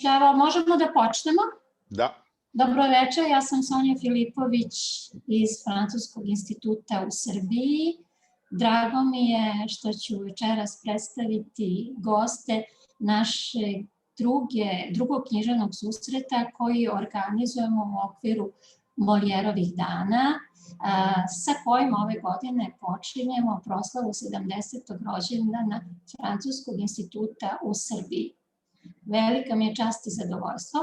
Ćao, možemo da počnemo? Da. Dobro večer, ja sam Sonja Filipović iz Francuskog instituta u Srbiji. Drago mi je što ću večeras predstaviti goste našeg drugog književnog susreta koji organizujemo u okviru Moljerovih dana, sa kojim ove godine počinjemo proslavu 70. rođendana Francuskog instituta u Srbiji. Velika mi je čast i zadovoljstvo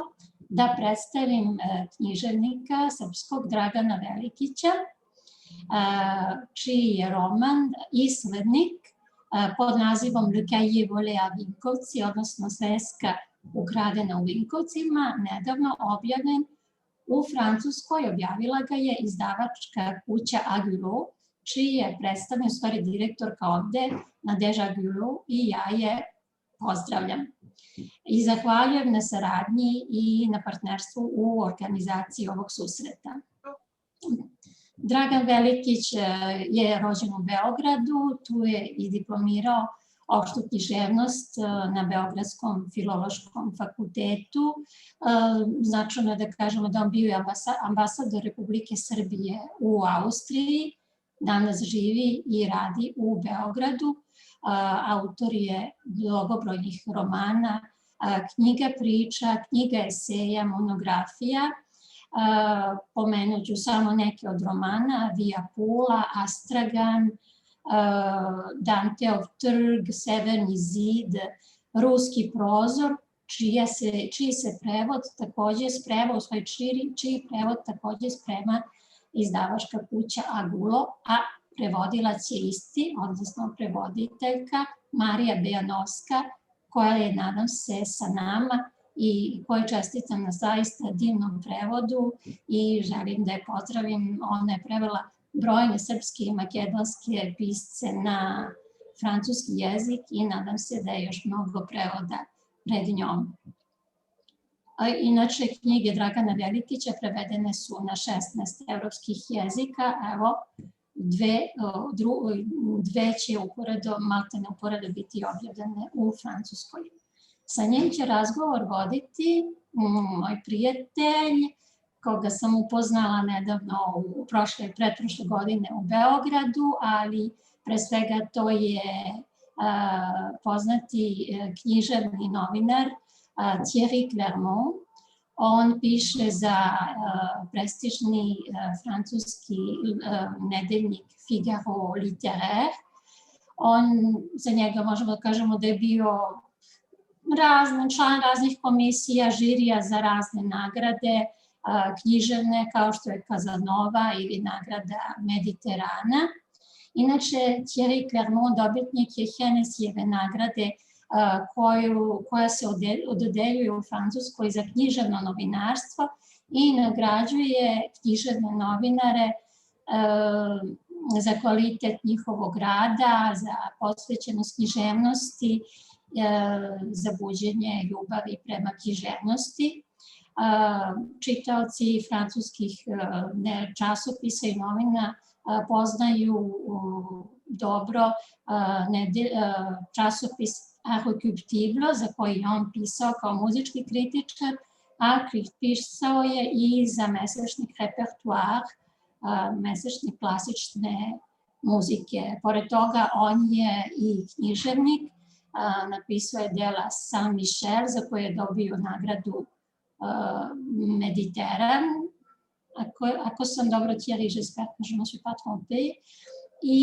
da predstavim književnika srpskog Dragana Velikića, čiji je roman Islednik pod nazivom Le Cahier volé à Vinkovci, odnosno Sveska ukradena u Vinkovcima, nedavno objavljen u Francuskoj. Objavila ga je izdavačka kuća Agulot, čiji je predstavljen, stvari direktorka ovde, Nadeža Agulot, i ja je pozdravljam. I zahvaljujem na saradnji i na partnerstvu u organizaciji ovog susreta. Dragan Velikić je rođen u Beogradu, tu je i diplomirao opštu književnost na Beogradskom filološkom fakultetu. Značajno je da kažemo da on bio ambasador Republike Srbije u Austriji, danas živi i radi u Beogradu. Autor je mnogobrojnih romana, knjiga priča, knjiga eseja, monografija. Pomenut ću samo neke od romana: Via Pula, Astragan, Danteov trg, Severni zid, Ruski prozor, čiji prevod takođe sprema izdavačka kuća Agulot, a prevodilac je isti, odnosno prevoditeljka Marija Bejanovska, koja je, nadam se, sa nama i koja čestitam na zaista divnom prevodu i želim da je pozdravim. Ona je prevela brojne srpske i makedonske pisce na francuski jezik i nadam se da je još mnogo prevoda pred njom. Inače, knjige Dragana Velikića prevedene su na 16 evropskih jezika. Evo, dve će maltene uporedo biti objavljene u Francuskoj. Sa njim će razgovor voditi moj prijatelj, koga sam upoznala nedavno pretprošle godine u Beogradu, ali pre svega to je poznati književni novinar Thierry Clermont. On piše za prestižni francuski nedeljnik Figaro littéraire. Za njega možemo da kažemo da je bio član raznih komisija, žirija za razne nagrade književne, kao što je Kazanova ili nagrada Mediterana. Inače, Thierry Clermont dobitnik je Hennessyjeve nagrade koja se dodeljuje u Francuskoj za književno novinarstvo i nagrađuje književne novinare za kvalitet njihovog rada, za posvećenost književnosti, za buđenje ljubavi prema književnosti. Čitaoci francuskih časopisa i novina poznaju dobro časopis Arrecuptible, za koji je on pisao kao muzički kritičar, a pisao je i za mesečnik Repertoire, mesečnik klasične muzike. Pored toga, on je i književnik, napisao je dela Saint-Michel, za koje je dobio nagradu Mediteran. Ako sam dobro Thierry, j'espère que je ne me suis pas trompée. I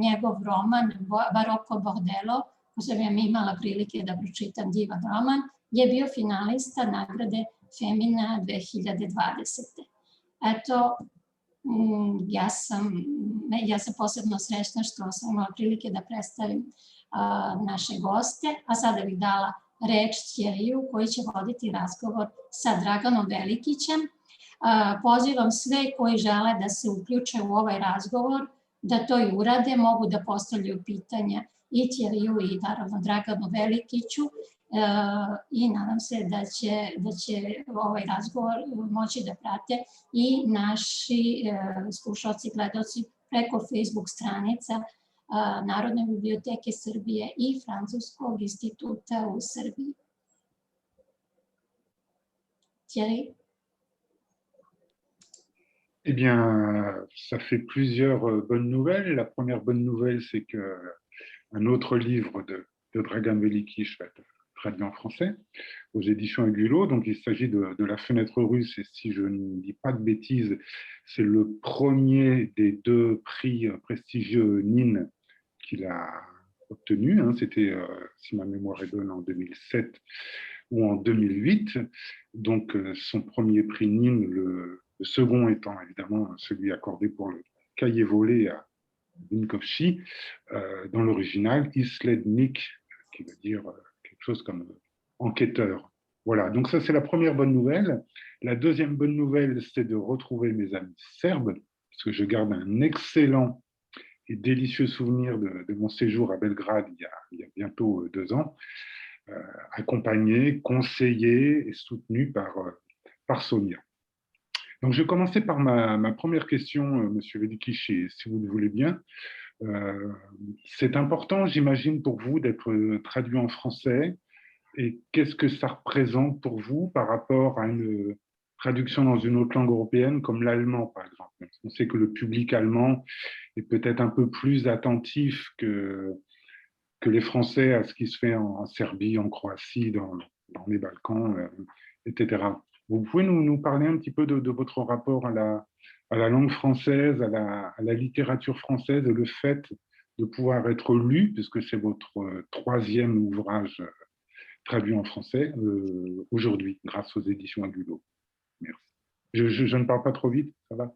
njegov roman Barocco Bordello, ko sam ja imala prilike da pročitam, divan roman, je bio finalista nagrade Femina 2020. Eto, ja sam posebno srećna što sam imala prilike da predstavim naše goste, a sada bih dala reč Thierryu koji će voditi razgovor sa Draganom Velikićem. Pozivam sve koji žele da se uključe u ovaj razgovor, da to i urade, mogu da postavljaju pitanja i Thierryu i naravno Draganu Velikiću i nadam se da će ovaj razgovor moći da prate i naši slušalci i gledalci preko Facebook stranica Narodne biblioteke Srbije i Francuskog instituta u Srbiji. Thierry? Eh bien, ça fait plusieurs bonnes nouvelles. La première bonne nouvelle, c'est qu'un autre livre de Dragan Velikić va être traduit en français aux éditions Agulot. Donc, il s'agit de La Fenêtre russe. Et si je ne dis pas de bêtises, c'est le premier des 2 prix prestigieux NIN qu'il a obtenu. C'était, si ma mémoire est bonne, en 2007 ou en 2008. Donc, son premier prix NIN, le second étant évidemment celui accordé pour le cahier volé à Vinkovci, dans l'original, Islednik, qui veut dire quelque chose comme enquêteur. Voilà, donc ça c'est la première bonne nouvelle. La deuxième bonne nouvelle, c'est de retrouver mes amis serbes, parce que je garde un excellent et délicieux souvenir de mon séjour à Belgrade il y a bientôt 2 ans, accompagné, conseillé et soutenu par Sonia. Donc, je vais commencer par ma première question, Monsieur Velikić, si vous le voulez bien. C'est important, j'imagine, pour vous d'être traduit en français. Et qu'est-ce que ça représente pour vous par rapport à une traduction dans une autre langue européenne comme l'allemand, par exemple? On sait que le public allemand est peut-être un peu plus attentif que les Français à ce qui se fait en Serbie, en Croatie, dans les Balkans, etc. Vous pouvez nous parler un petit peu de votre rapport à la langue française, à la littérature française, et le fait de pouvoir être lu, puisque c'est votre 3e ouvrage traduit en français aujourd'hui, grâce aux éditions Agulot. Merci. Je ne parle pas trop vite, ça va?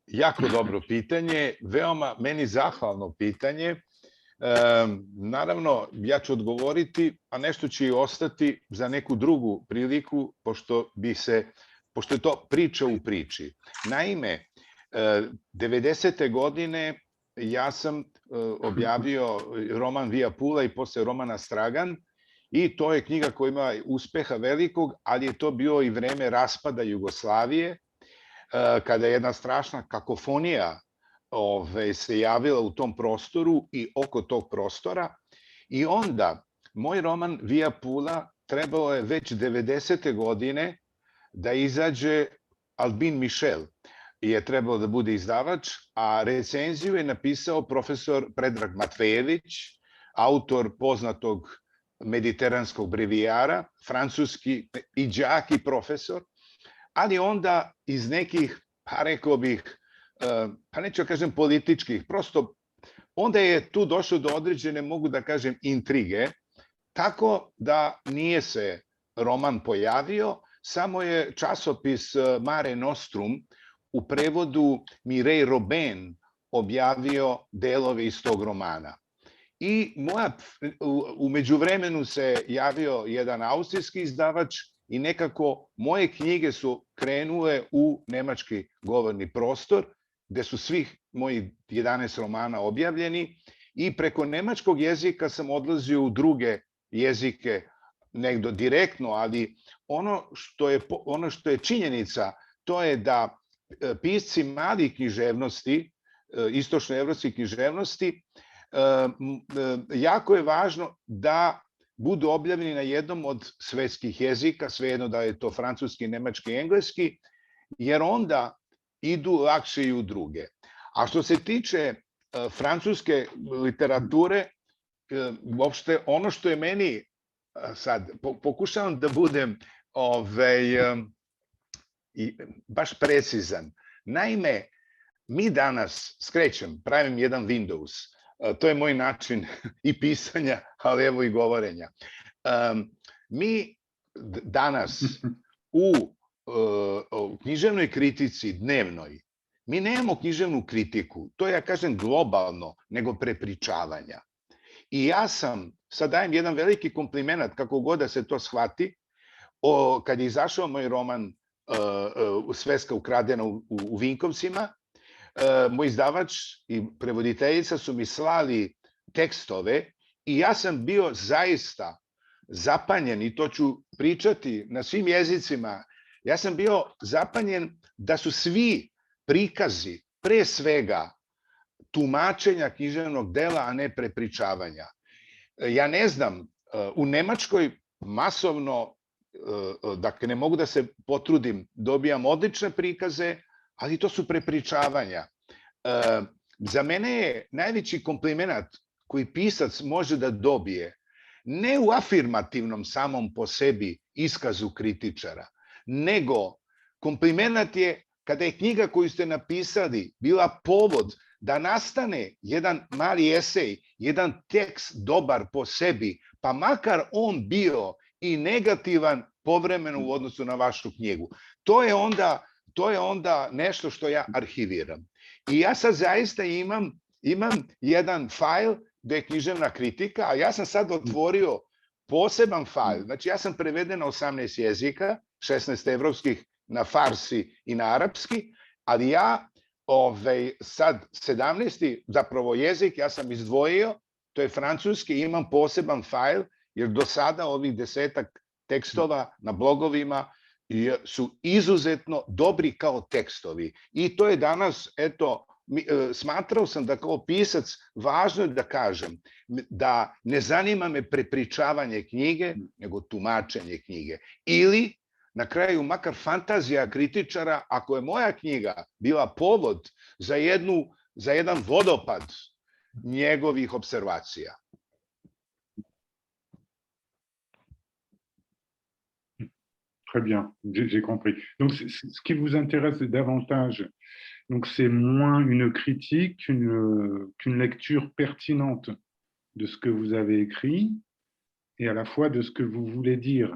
Jako dobro pitanje, veoma meni zahvalno pitanje. Naravno, ja ću odgovoriti, a nešto će i ostati za neku drugu priliku, pošto je to priča u priči. Naime, 90. godine ja sam objavio roman Via Pula i posle romana Stragan, i to je knjiga koja ima uspeha velikog, ali je to bio i vreme raspada Jugoslavije, kada je jedna strašna kakofonija se javila u tom prostoru i oko tog prostora. I onda, moj roman Via Pula trebalo je već 90. godine da izađe, Albin Michel je trebalo da bude izdavač, a recenziju je napisao profesor Predrag Matvejević, autor poznatog mediteranskog brevijara, francuski i đak i profesor, ali onda iz nekih, pa rekao bih, pa neću da kažem političkih, prosto onda je tu došlo do određene, mogu da kažem, intrige, tako da nije se roman pojavio, samo je časopis Mare Nostrum u prevodu Mireille Robin objavio delove iz tog romana. I u međuvremenu se javio jedan austrijski izdavač i nekako moje knjige su krenule u nemački govorni prostor, gde su svih mojih 11 romana objavljeni, i preko nemačkog jezika sam odlazio u druge jezike, negdje direktno, ali ono što je činjenica, to je da pisci malih književnosti, istočnoevropskih književnosti, jako je važno da budu objavljeni na jednom od svetskih jezika, svejedno da je to francuski, nemački, engleski, jer onda idu lakše i u druge. A što se tiče francuske literature, uopšte ono što je meni, sad pokušavam da budem baš precizan. Naime, mi danas, skrećem, pravim jedan Windows, to je moj način i pisanja, ali evo i govorenja. Mi danas u književnoj kritici dnevnoj, mi nemamo književnu kritiku, to ja kažem globalno, nego prepričavanja. I ja sam, sad dajem jedan veliki kompliment, kako god da se to shvati, kad je izašao moj roman Sveska ukradena u Vinkovcima, moj izdavač i prevoditeljica su mi slali tekstove i ja sam bio zaista zapanjen, i to ću pričati na svim jezicima, ja sam bio zapanjen da su svi prikazi, pre svega, tumačenja književnog dela, a ne prepričavanja. Ja ne znam, u Nemačkoj masovno dakle ne mogu da se potrudim, dobijam odlične prikaze, ali to su prepričavanja. Za mene je najveći kompliment koji pisac može da dobije, ne u afirmativnom samom po sebi iskazu kritičara, nego kompliment je kada je knjiga koju ste napisali bila povod da nastane jedan mali esej, jedan tekst dobar po sebi, pa makar on bio i negativan povremeno u odnosu na vašu knjigu. To je onda nešto što ja arhiviram. I ja sad zaista imam jedan fajl gde je književna kritika, a ja sam sad otvorio poseban fajl. Znači ja sam preveden na 18 jezika, 16 evropskih, na farsi i na arapski, ali ja sad 17. zapravo jezik ja sam izdvojio, to je francuski, imam poseban fajl, jer do sada ovih 10-ak tekstova na blogovima su izuzetno dobri kao tekstovi. I to je danas, eto, smatrao sam da kao pisac važno je da kažem da ne zanima me prepričavanje knjige, nego tumačenje knjige. Ili, na kraju, makar fantazija kritičara, ako je moja knjiga bila povod za jedan vodopad njegovih observacija. Très bien, j'ai compris. Donc, ce qui vous intéresse davantage, donc c'est moins une critique qu'une lecture pertinente de ce que vous avez écrit et à la fois de ce que vous voulez dire.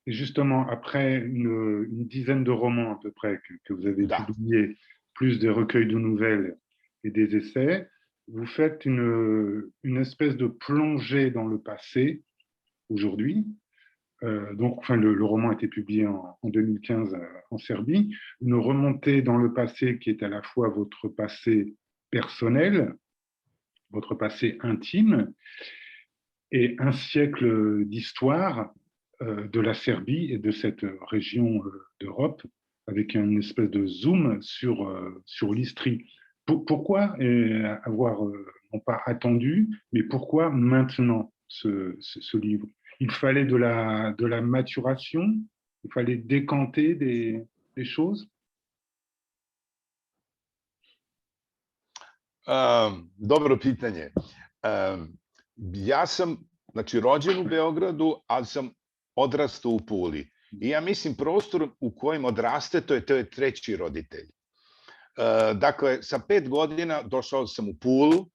Et justement, après une dizaine de romans à peu près que vous avez publiés, plus des recueils de nouvelles et des essais, vous faites une espèce de plongée dans le passé aujourd'hui. Donc, enfin, le roman a été publié en 2015 en Serbie. Une remontée dans le passé qui est à la fois votre passé personnel, votre passé intime, et un siècle d'histoire de la Serbie et de cette région d'Europe, avec une espèce de zoom sur l'Istrie. Pourquoi avoir, non pas attendu, mais pourquoi maintenant ce livre? Il fallait de la maturation, il fallait décanter des choses. Dobro pitanje. Ja sam, znači, rođen u Beogradu, ali sam odrastao u Puli. I ja mislim prostor u kojem odraste, to je treći roditelj. Dakle, sa 5 godina došao sam u Pulu,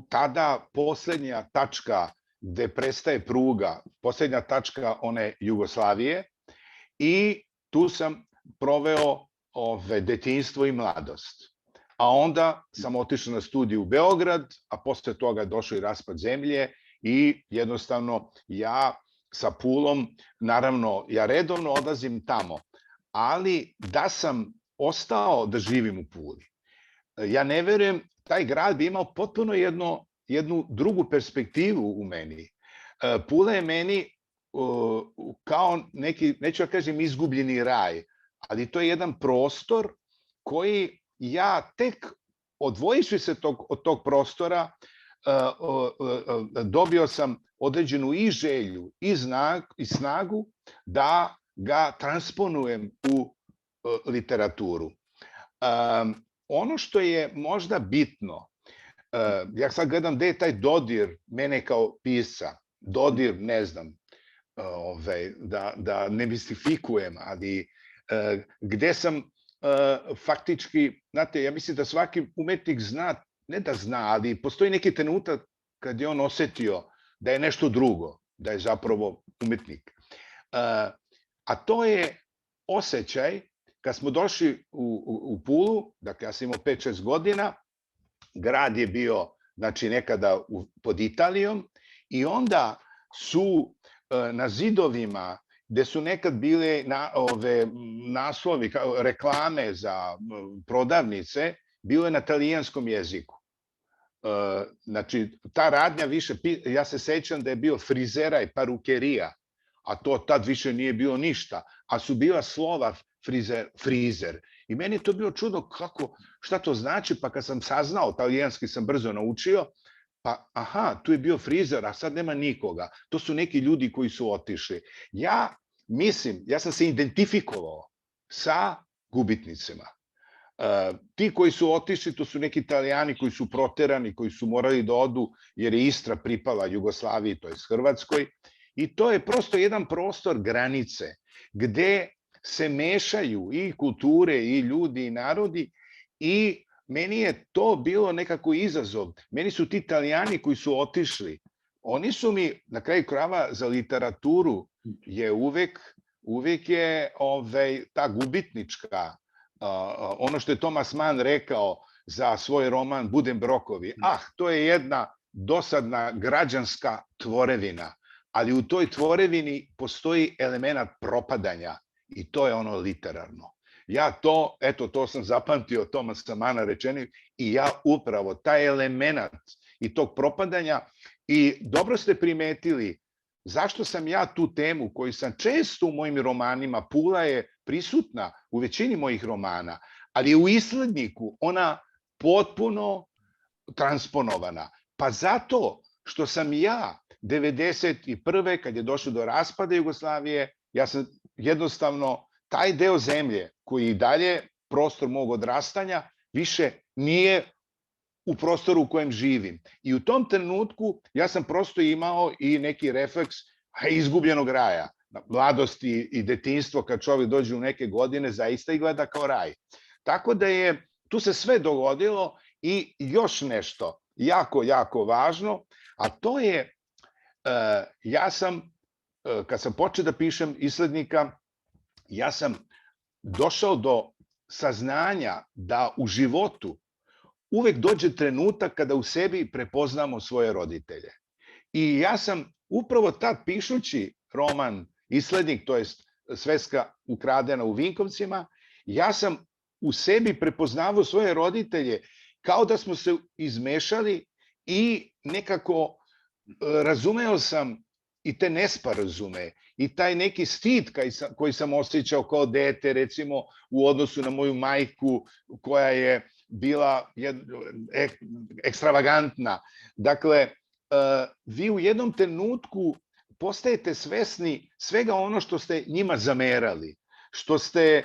tada poslednja tačka gde prestaje pruga, poslednja tačka one Jugoslavije, i tu sam proveo detinjstvo i mladost. A onda sam otišao na studiju u Beograd, a posle toga došao i raspad zemlje i jednostavno ja sa Pulom, naravno, ja redovno odlazim tamo, ali da sam ostao da živim u Puli, ja ne verujem, taj grad bi imao potpuno jednu drugu perspektivu u meni. Pula je meni kao neki, neću da kažem izgubljeni raj, ali to je jedan prostor koji ja tek odvojivši se od tog prostora dobio sam određenu i želju i snagu da ga transponujem u literaturu. Ono što je možda bitno, ja sad gledam gde je taj dodir mene kao pisca, dodir, ne znam, da ne mistifikujem, ali gde sam faktički, znate, ja mislim da svaki umetnik zna, ne da zna, ali postoji neki trenutak kad je on osetio da je nešto drugo, da je zapravo umetnik. A to je osjećaj kad smo došli u Pulu, dakle ja sam imao 5-6 godina, grad je bio, znači, nekada pod Italijom, i onda su na zidovima, gde su nekad bile naslovi, reklame za prodavnice, bilo je na talijanskom jeziku. Znači, ta radnja više, ja se sećam da je bio frizera i parukerija, a to tad više nije bilo ništa, a su bila slova frizer. I meni je to bilo čudo šta to znači, pa kad sam saznao, talijanski sam brzo naučio, pa aha, tu je bio frizer, a sad nema nikoga. To su neki ljudi koji su otišli. Ja mislim, ja sam se identifikovao sa gubitnicima. Ti koji su otišli, to su neki Italijani koji su proterani, koji su morali da odu, jer je Istra pripala Jugoslaviji, to je Hrvatskoj. I to je prosto jedan prostor granice, gde se mešaju i kulture, i ljudi, i narodi, i meni je to bilo nekako izazov. Meni su ti Italijani koji su otišli, oni su mi, na kraju krajeva, za literaturu je uvek je ta gubitnička, ono što je Thomas Mann rekao za svoj roman Buddenbrookovi, to je jedna dosadna građanska tvorevina, ali u toj tvorevini postoji element propadanja i to je ono literarno. Ja to sam zapamtio Thomasa Manna rečeni i ja upravo taj element i tog propadanja, i dobro ste primetili zašto sam ja tu temu koju sam često u mojim romanima, Pula je prisutna u većini mojih romana, ali je u Isledniku ona potpuno transponovana. Pa zato što sam ja 1991. kad je došlo do raspada Jugoslavije, ja sam jednostavno taj deo zemlje koji i dalje prostor mog odrastanja više nije u prostoru u kojem živim. I u tom trenutku ja sam prosto imao i neki refleks izgubljenog raja. Mladost i detinjstvo, kad čovjek dođe u neke godine, zaista ih gleda kao raj. Tako da je tu se sve dogodilo. I još nešto jako, jako važno, a to je, ja sam, kad sam počeo da pišem Islednika, ja sam došao do saznanja da u životu uvek dođe trenutak kada u sebi prepoznamo svoje roditelje. I ja sam upravo tad pišući roman Islednik, to je Sveska ukradena u Vinkovcima, ja sam u sebi prepoznavao svoje roditelje kao da smo se izmešali i nekako razumeo sam i te nesporazume i taj neki stid koji sam osjećao kao dete, recimo u odnosu na moju majku koja je bila ekstravagantna. Dakle, vi u jednom trenutku postajete svesni svega ono što ste njima zamerali, što ste,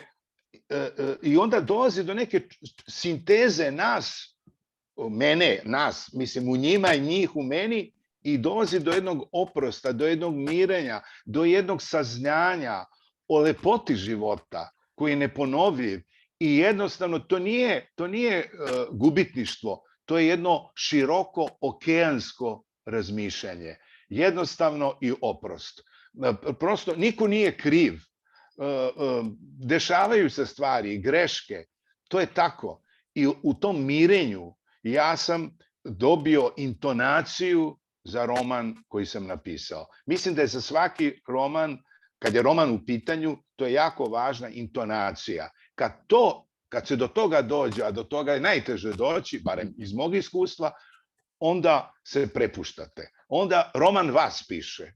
i onda dolazi do neke sinteze nas, mislim u njima i njih u meni, i dolazi do jednog oprosta, do jednog mirenja, do jednog saznanja o lepoti života koji je neponovljiv. I jednostavno to nije gubitništvo, to je jedno široko okeansko razmišljanje. Jednostavno i oprost. Prosto niko nije kriv. Dešavaju se stvari, greške. To je tako. I u tom mirenju ja sam dobio intonaciju za roman koji sam napisao. Mislim da je za svaki roman, kad je roman u pitanju, to je jako važna intonacija. Kad se do toga dođe, a do toga je najteže doći, barem iz mog iskustva, onda se prepuštate. Onda roman vas piše.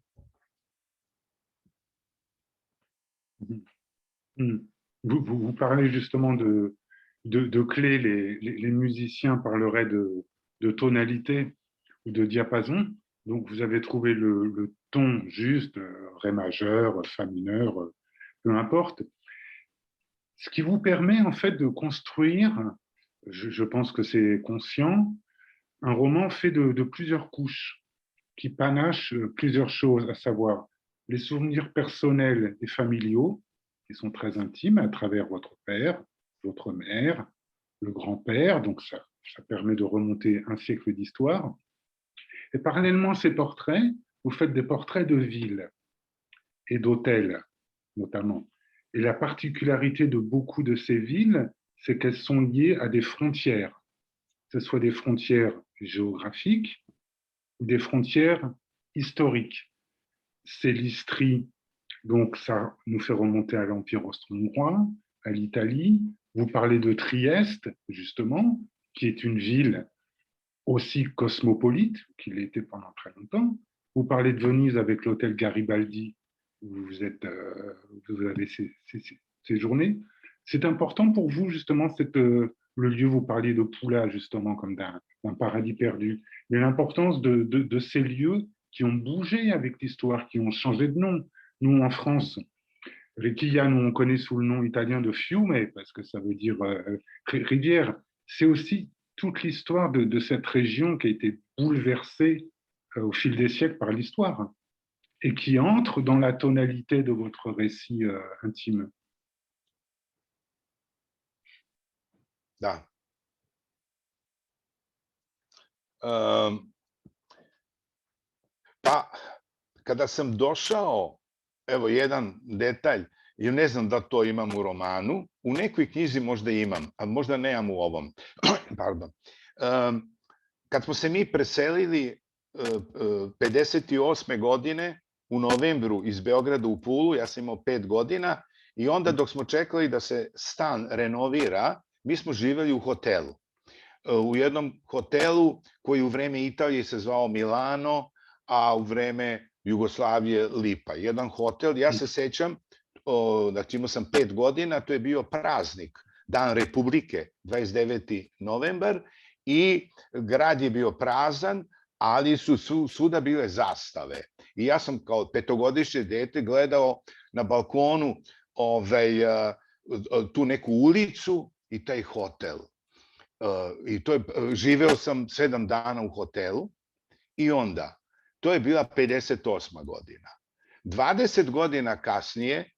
Vous parlez justement de clés, les musiciens parleraient de tonalité ou de diapason. Donc vous avez trouvé le ton juste, ré majeur, fa mineur, peu importe. Ce qui vous permet en fait de construire, je pense que c'est conscient, un roman fait de plusieurs couches qui panachent plusieurs choses, à savoir les souvenirs personnels et familiaux qui sont très intimes à travers votre père, votre mère, le grand-père, donc ça permet de remonter un siècle d'histoire. Et parallèlement à ces portraits, vous faites des portraits de villes et d'hôtels notamment. Et la particularité de beaucoup de ces villes, c'est qu'elles sont liées à des frontières, que ce soit des frontières géographiques ou des frontières historiques. C'est l'Istrie, donc ça nous fait remonter à l'Empire austro-hongrois, à l'Italie. Vous parlez de Trieste, justement, qui est une ville aussi cosmopolite, qu'il l'était pendant très longtemps. Vous parlez de Venise avec l'hôtel Garibaldi, où vous avez séjourné. C'est important pour vous, justement, le lieu, vous parliez de Pula, justement, comme d'un paradis perdu. Mais l'importance de ces lieux qui ont bougé avec l'histoire, qui ont changé de nom. Nous, en France, Requillano, on connaît sous le nom italien de Fiume, parce que ça veut dire rivière. C'est aussi toute l'histoire de cette région qui a été bouleversée au fil des siècles par l'histoire et qui entre dans la tonalité de votre récit intime. Da. Pa, kada sam došao, evo jedan detalj, ja ne znam da to imam u romanu, u nekoj knjizi možda imam, a možda nemam u ovom. Pardon. Kad smo se mi preselili 58. godine u novembru iz Beograda u Pulu, ja sam imao 5 godina i onda dok smo čekali da se stan renovira, mi smo živeli u hotelu. U jednom hotelu koji u vreme Italije se zvao Milano, a u vreme Jugoslavije Lipa. Jedan hotel, ja se sećam, znači imao sam 5 godina, to je bio praznik, Dan Republike, 29. novembar, i grad je bio prazan, ali su svuda bile zastave. I ja sam kao petogodišnje dete gledao na balkonu tu neku ulicu i taj hotel. I živeo sam 7 dana u hotelu i onda, to je bila 58. godina. 20 godina kasnije,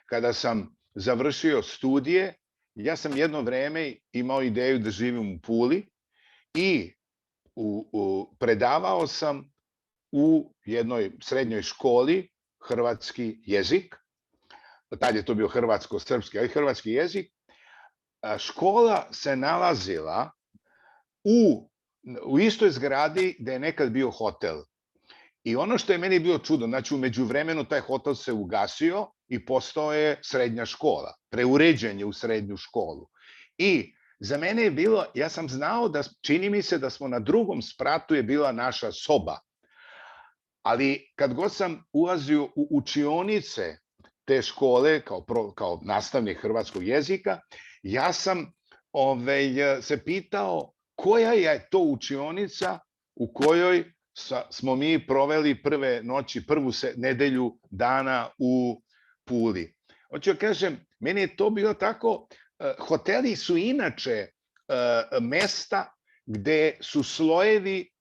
kada sam završio studije, ja sam jedno vreme imao ideju da živim u Puli i predavao sam u jednoj srednjoj školi hrvatski jezik. Tad je to bio hrvatsko-srpski, ali hrvatski jezik. Škola se nalazila u istoj zgradi gde je nekad bio hotel. I ono što je meni bilo čudno, znači u međuvremenu taj hotel se ugasio i postao je srednja škola, preuređen je u srednju školu. I za mene je bilo, ja sam znao da čini mi se da smo na drugom spratu je bila naša soba. Ali kad god sam ulazio u učionice te škole kao nastavnik hrvatskog jezika, ja sam se pitao koja je to učionica u kojoj smo mi proveli prve noći, prvu nedelju dana u Puli. Hoću da kažem, meni je to bilo tako, hoteli su inače mesta gde su slojevi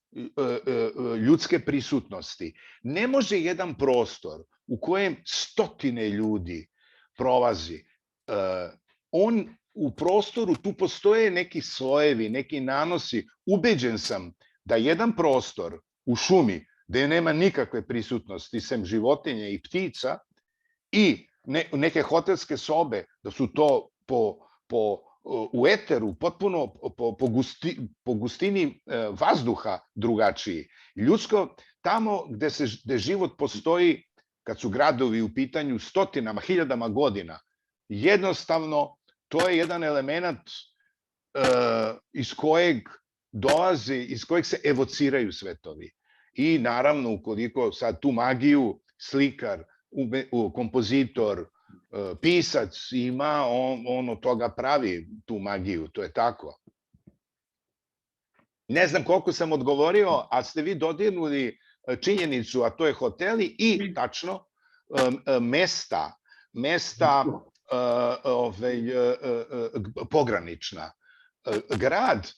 ljudske prisutnosti. Ne može jedan prostor u kojem stotine ljudi prolazi, u prostoru tu postoje neki slojevi, neki nanosi. Ubeđen sam da jedan prostor u šumi gde nema nikakve prisutnosti sem životinja i ptica i neke hotelske sobe, da su to u eteru potpuno po gustini vazduha drugačiji. Ljudsko, tamo gde život postoji, kad su gradovi u pitanju stotinama, hiljadama godina, jednostavno to je jedan element iz kojeg dolazi, iz kojeg se evociraju svetovi. I naravno, ukoliko sad tu magiju slikar, kompozitor, pisac ima, on od toga pravi tu magiju, to je tako. Ne znam koliko sam odgovorio, ali ste vi dodirnuli činjenicu, a to je hoteli i tačno mesta pogranična. Grad,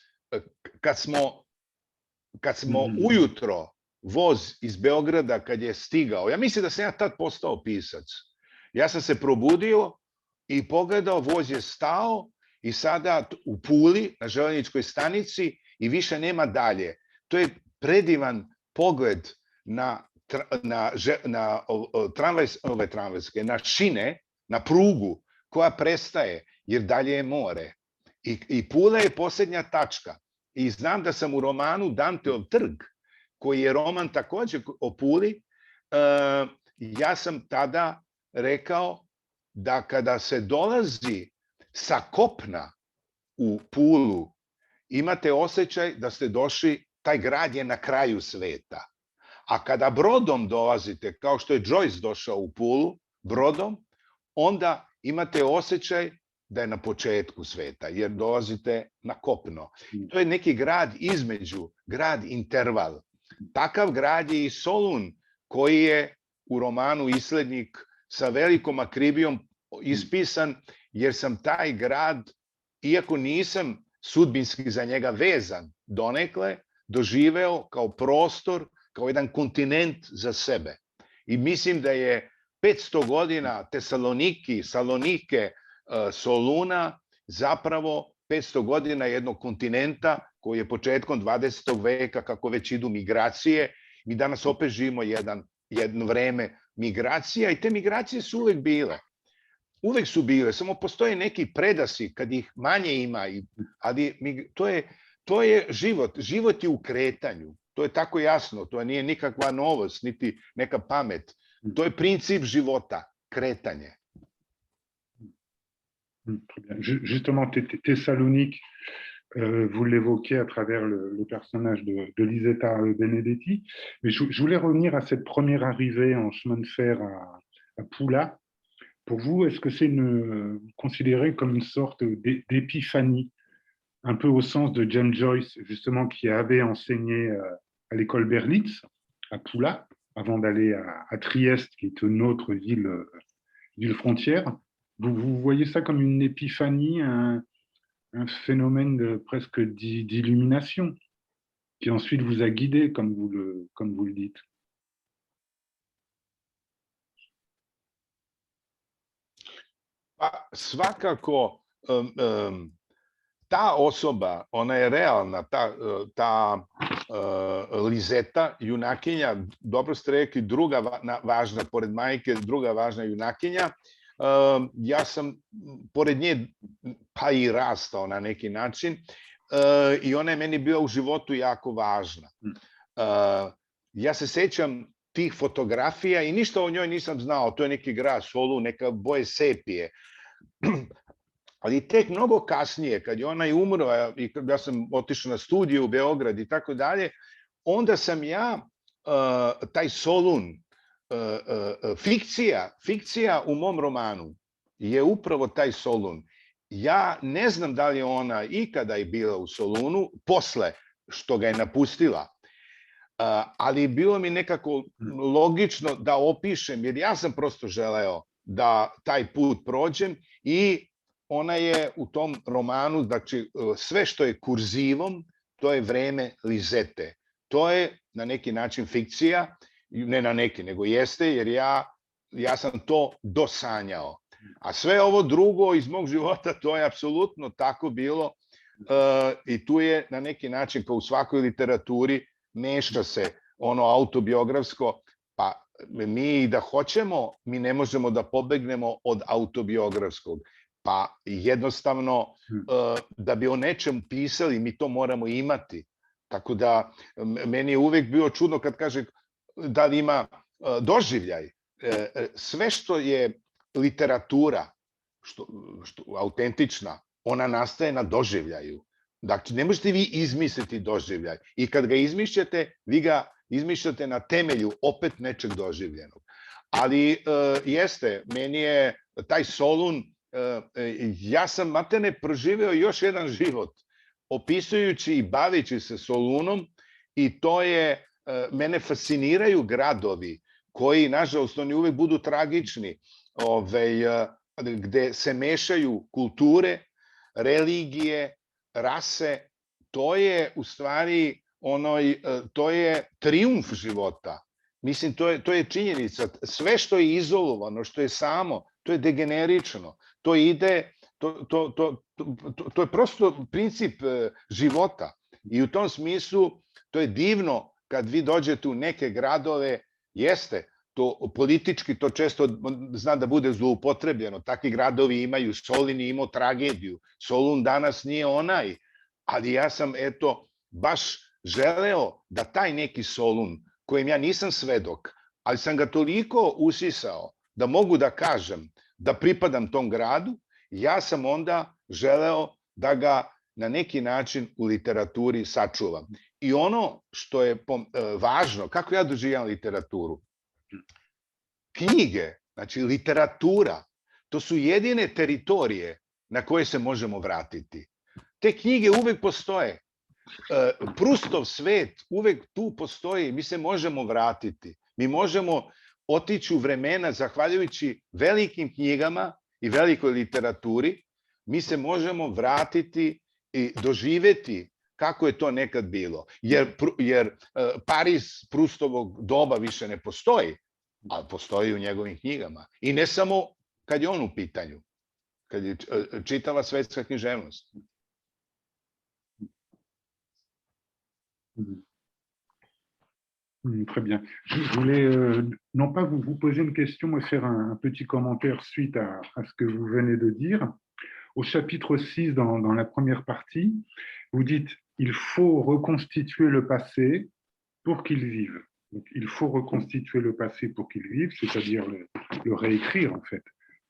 kad smo ujutro voz iz Beograda kad je stigao, ja mislim da sam ja tad postao pisac. Ja sam se probudio i pogledao, voz je stao i sada u Puli, na železničkoj stanici i više nema dalje. To je predivan pogled na tramvajske, na šine, na prugu koja prestaje, jer dalje je more. I Pula je posljednja tačka. I znam da sam u romanu Danteov trg, koji je roman takođe o Puli, ja sam tada rekao da kada se dolazi sa kopna u Pulu, imate osjećaj da ste došli, taj grad je na kraju sveta. A kada brodom dolazite, kao što je Joyce došao u Pulu, brodom, onda imate osjećaj da je na početku sveta, jer dolazite na kopno. To je neki grad između, grad interval. Takav grad je i Solun, koji je u romanu Islednik sa velikom akribijom ispisan, jer sam taj grad, iako nisam sudbinski za njega vezan donekle, doživeo kao prostor, kao jedan kontinent za sebe. I mislim da je 500 godina Salonike, Soluna, zapravo 500 godina jednog kontinenta koji je početkom 20. veka, kako već idu migracije, mi danas opet živimo jedno vreme migracija i te migracije su uvek bile. Uvek su bile, samo postoje neki predasi kad ih manje ima, ali to je život. Život je u kretanju. To je tako jasno, to nije nikakva novost, niti neka pamet. To je princip života, kretanje. Justement, Thessalonique, vous l'évoquez à travers le personnage de Lisetta Benedetti, mais je voulais revenir à cette première arrivée en chemin de fer à Pula. Pour vous, est-ce que c'est considéré comme une sorte d'épiphanie, un peu au sens de James Joyce, justement, qui avait enseigné à l'école Berlitz, à Pula, avant d'aller à Trieste, qui est une autre ville frontière. Vous voyez ça comme une épiphanie, un phénomène presque d'illumination, qui ensuite vous a guidé, comme vous le dites. Pa svakako ta osoba, ona je realna, ta Lisetta, junakinja, dobro ste rekli, druga važna, pored majke, druga važna junakinja. Ja sam pored nje pa i rastao na neki način i ona je meni bila u životu jako važna. Ja se sećam tih fotografija i ništa o njoj nisam znao, to je neki grad Solun, neka boje sepije. Ali tek mnogo kasnije, kad je ona i umrla i kad ja sam otišao na studiju u Beograd i tako dalje, onda sam ja taj Solun, fikcija u mom romanu je upravo taj Solun. Ja ne znam da li je ona ikada je bila u Solunu, posle što ga je napustila, ali bilo mi nekako logično da opišem, jer ja sam prosto želeo da taj put prođem i ona je u tom romanu, znači sve što je kurzivom, to je vreme Lisette. To je na neki način fikcija, ne na neki, nego jeste, jer ja sam to dosanjao. A sve ovo drugo iz mog života, to je apsolutno tako bilo i tu je na neki način, kao u svakoj literaturi, meša se ono autobiografsko, pa mi da hoćemo, mi ne možemo da pobegnemo od autobiografskog. Pa jednostavno, da bi o nečem pisali, mi to moramo imati. Tako da, meni je uvek bilo čudno kad kaže da li ima doživljaj. Sve što je literatura, autentična, ona nastaje na doživljaju. Dakle, ne možete vi izmisliti doživljaj. I kad ga izmišljate, vi ga izmišljate na temelju opet nečeg doživljenog. Ali jeste, meni je taj Solun, ja sam materne proživeo još jedan život, opisujući i bavići se Solunom, i to je, mene fasciniraju gradovi koji, nažalost, oni uvek budu tragični, gde se mešaju kulture, religije, rase. To je u stvari to je trijumf života. Mislim, to je činjenica. Sve što je izolovano, što je samo, to je degenerično. To ide, to je prosto princip života. I u tom smislu to je divno kad vi dođete u neke gradove, jeste, to politički to često zna da bude zloupotrebljeno. Takvi gradovi imaju, Solin je imao tragediju. Solun danas nije onaj, ali ja sam baš želeo da taj neki Solun, kojem ja nisam svedok, ali sam ga toliko usisao da mogu da kažem da pripadam tom gradu, ja sam onda želeo da ga na neki način u literaturi sačuvam. I ono što je važno, kako ja doživljam literaturu, knjige, znači literatura, to su jedine teritorije na koje se možemo vratiti. Te knjige uvek postoje. Prustov svet uvek tu postoji, mi se možemo vratiti. Mi možemo otići u vremena, zahvaljujući velikim knjigama i velikoj literaturi, mi se možemo vratiti i doživeti kako je to nekad bilo. Jer Pariz Prustovog doba više ne postoji, ali postoji u njegovim knjigama. I ne samo kad je on u pitanju, kad je čitava svetska književnost. Très bien. Je voulais non pas vous poser une question, mais faire un petit commentaire suite à ce que vous venez de dire. Au chapitre 6, dans la première partie, vous dites « Il faut reconstituer le passé pour qu'il vive ». Donc, il faut reconstituer le passé pour qu'il vive, c'est-à-dire le réécrire, en fait,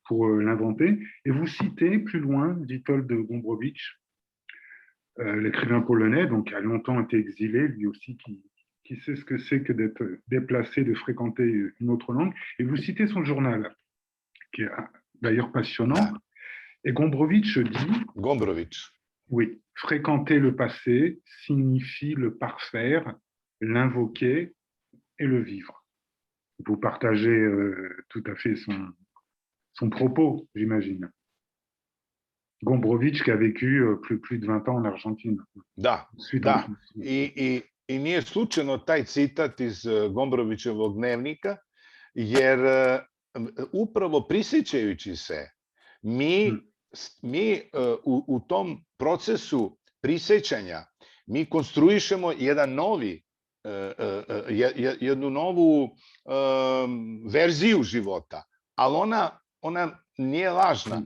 pour l'inventer. Et vous citez plus loin Witold Gombrowicz, l'écrivain polonais, donc qui a longtemps été exilé, lui aussi, qui sait ce que c'est que d'être déplacé, de fréquenter une autre langue. Et vous citez son journal, qui est d'ailleurs passionnant. Et Gombrowicz dit... Gombrowicz. Oui, fréquenter le passé signifie le parfaire, l'invoquer et le vivre. Vous partagez tout à fait son propos, j'imagine. Gombrowicz qui a vécu plus de 20 ans en Argentine. Da, da. I nije slučajno taj citat iz Gombrowicz-evog dnevnika, jer upravo prisjećajući se, mi u tom procesu prisjećanja, mi konstruišemo jednu novu verziju života, ali ona nije lažna.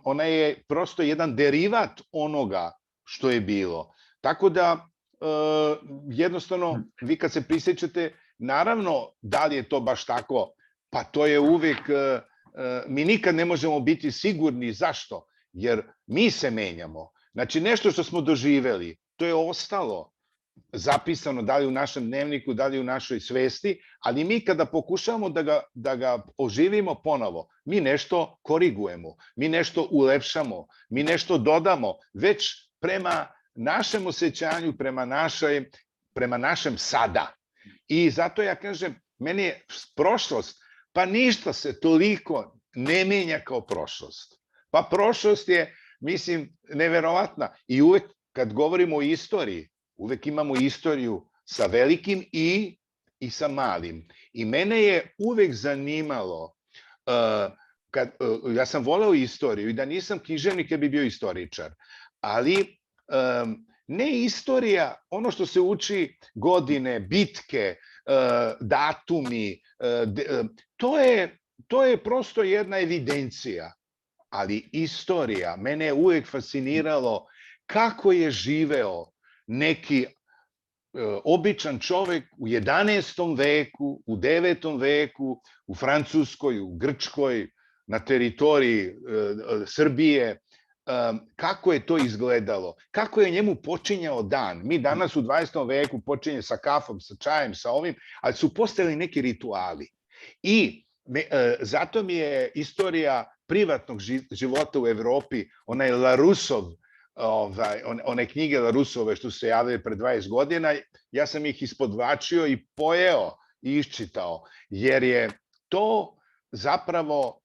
Ona je prosto jedan derivat onoga što je bilo. Tako da, jednostavno, vi kad se prisjećate, naravno, da li je to baš tako, pa to je uvek, mi nikad ne možemo biti sigurni. Zašto? Jer mi se menjamo. Znači, nešto što smo doživeli, to je ostalo zapisano, da li u našem dnevniku, da li u našoj svesti, ali mi kada pokušamo da ga oživimo ponovo, mi nešto korigujemo, mi nešto ulepšamo, mi nešto dodamo, već prema našem osjećanju, prema našem sada. I zato ja kažem, meni je prošlost, pa ništa se toliko ne menja kao prošlost. Pa prošlost je, mislim, neverovatna. I uvek kad govorimo o istoriji, uvek imamo istoriju sa velikim i sa malim. I mene je uvek zanimalo, ja sam voleo istoriju i da nisam književnik, ja bi bio istoričar, ali ne istorija, ono što se uči godine, bitke, datumi, to je prosto jedna evidencija, ali istorija, mene je uvek fasciniralo kako je živeo neki običan čovek u 11. veku, u 9. veku, u Francuskoj, u Grčkoj, na teritoriji Srbije, kako je to izgledalo, kako je njemu počinjao dan. Mi danas u 20. veku počinje sa kafom, sa čajem, sa ovim, ali su postojali neki rituali. I zato mi je istorija privatnog života u Evropi, onaj Larussov, one knjige Larussove što su se javile pred 20 godina, ja sam ih ispodvačio i pojeo i iščitao, jer je to zapravo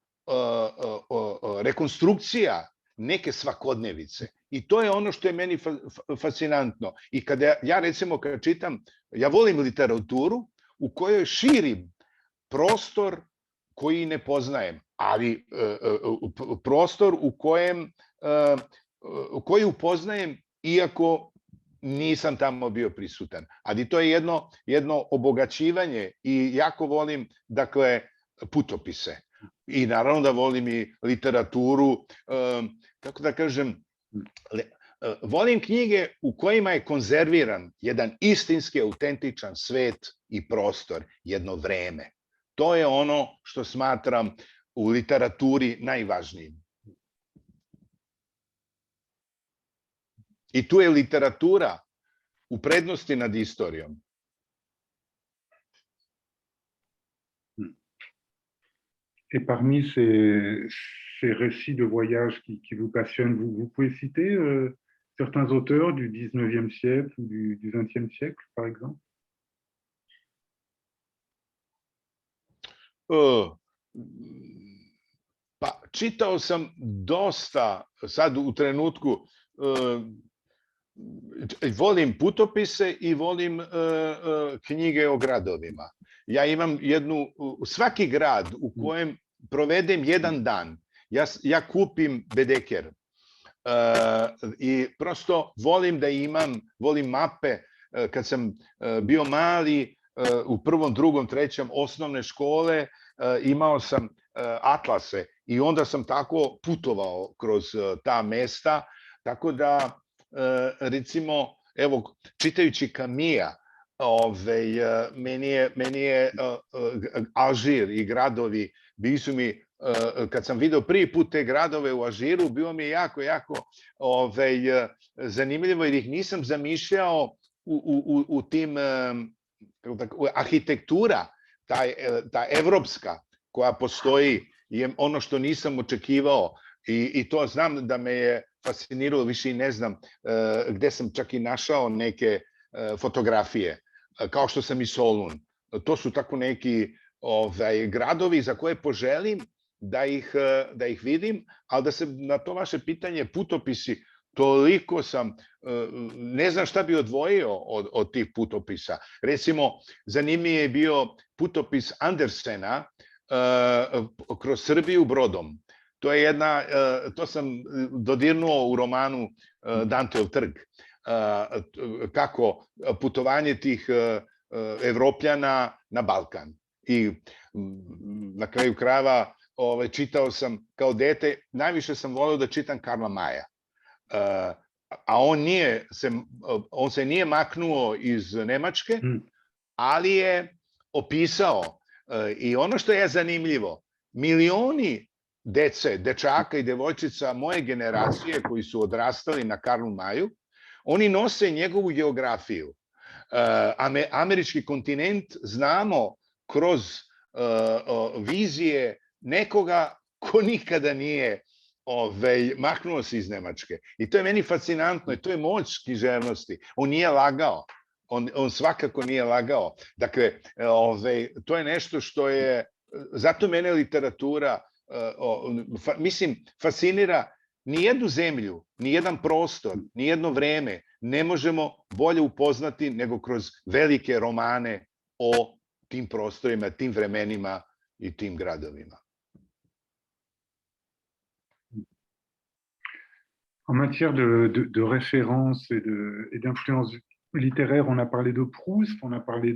rekonstrukcija neke svakodnevice. I to je ono što je meni fascinantno. I kada ja recimo kad čitam, ja volim literaturu u kojoj širim prostor koji ne poznajem, ali prostor koji upoznajem iako nisam tamo bio prisutan. Ali to je jedno obogaćivanje i jako volim, dakle, putopise. I naravno da volim i literaturu, kako da kažem, volim knjige u kojima je konzerviran jedan istinski, autentičan svet i prostor, jedno vreme. To je ono što smatram u literaturi najvažnijim. I tu je literatura u prednosti nad istorijom. Et parmi ces récits de voyage qui vous passionnent. Vous pouvez citer certains auteurs du 19e siècle ou du 20e siècle, par exemple? Pa čitao sam dosta, sad u trenutku, volim putopise i volim knjige o gradovima. Ja imam svaki grad u kojem provedem jedan dan, ja kupim Bedeker. I prosto volim da volim mape. Kad sam bio mali, u prvom, drugom, trećem osnovne škole, imao sam atlase i onda sam tako putovao kroz ta mesta, tako da recimo, evo, čitajući Camilla, meni je Alžir i gradovi, bili su mi, kad sam video prvi put te gradove u Alžiru, bilo mi je jako, jako zanimljivo, jer ih nisam zamišljao u tim, arhitektura, ta evropska koja postoji, je ono što nisam očekivao i to znam da me je fasciniralo, više i ne znam gde sam čak i našao neke fotografije, kao što sam i Solun. To su tako neki gradovi za koje poželim da ih vidim, ali da se na to vaše pitanje, putopisi, toliko sam, ne znam šta bi odvojio od tih putopisa. Recimo, zanimljiv je bio putopis Andersena kroz Srbiju brodom. To sam dodirnuo u romanu Danteov trg. Kako putovanje tih Evropljana na Balkan. I na kraju krajeva čitao sam kao dete, najviše sam volio da čitam Karla Maja. A on se nije maknuo iz Nemačke, ali je opisao, i ono što je zanimljivo, milioni dece, dečaka i devojčica moje generacije koji su odrastali na Karlu Maju, oni nose njegovu geografiju. Američki kontinent znamo kroz vizije nekoga ko nikada nije maknuo se iz Nemačke. I to je meni fascinantno i to je moć književnosti. On nije lagao. On svakako nije lagao. Dakle, to je nešto što je, zato mene literatura, mislim, fascinira. Nijednu zemlju, nijedan prostor, nijedno vreme ne možemo bolje upoznati nego kroz velike romane o tim prostorima, tim vremenima i tim gradovima. En matière de référence et d'influence littéraire, on a parlé de Proust, on a parlé